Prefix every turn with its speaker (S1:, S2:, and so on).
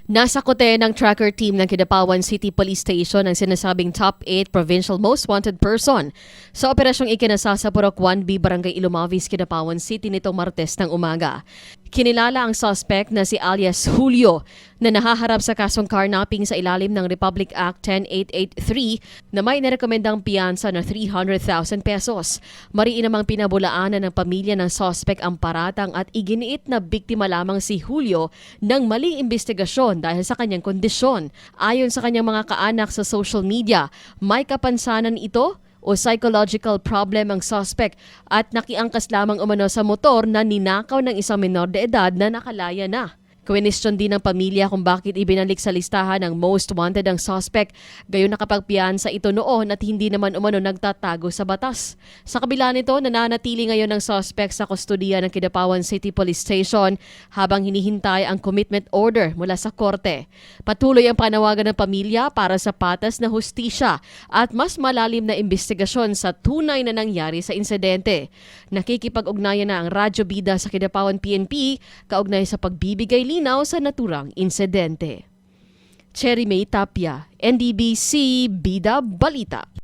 S1: Nasa kote ng tracker team ng Kidapawan City Police Station ang sinasabing top 8 provincial most wanted person sa operasyong ikinasa sa Purok 1B Barangay Ilumavis, Kidapawan City nitong Martes ng umaga. Kinilala ang suspect na si alias Julio na nahaharap sa kasong carnapping sa ilalim ng Republic Act 10883 na may nirekomendang piyansa na 300,000 pesos. Mariin namang pinabulaanan ng pamilya ng suspect ang paratang at iginiit na biktima lamang si Julio ng maling investigasyon dahil sa kanyang kondisyon. Ayon sa kanyang mga kaanak sa social media, may kapansanan ito o psychological problem ang suspect at nakiangkas lamang umano sa motor na ninakaw ng isang menor de edad na nakalaya na. Kwenestyon din ng pamilya kung bakit ibinalik sa listahan ng most wanted ang suspect, gayon nakapagpiyansa ito noon at hindi naman umano nagtatago sa batas. Sa kabila nito, nananatili ngayon ang suspect sa kustodiya ng Kidapawan City Police Station habang hinihintay ang commitment order mula sa korte. Patuloy ang panawagan ng pamilya para sa patas na hustisya at mas malalim na investigasyon sa tunay na nangyari sa insidente. Nakikipag-ugnayan na ang Radyo Bida sa Kidapawan PNP kaugnay sa pagbibigay linaw sa naturang insidente. Cherry May Tapia, NDBC Bida Balita.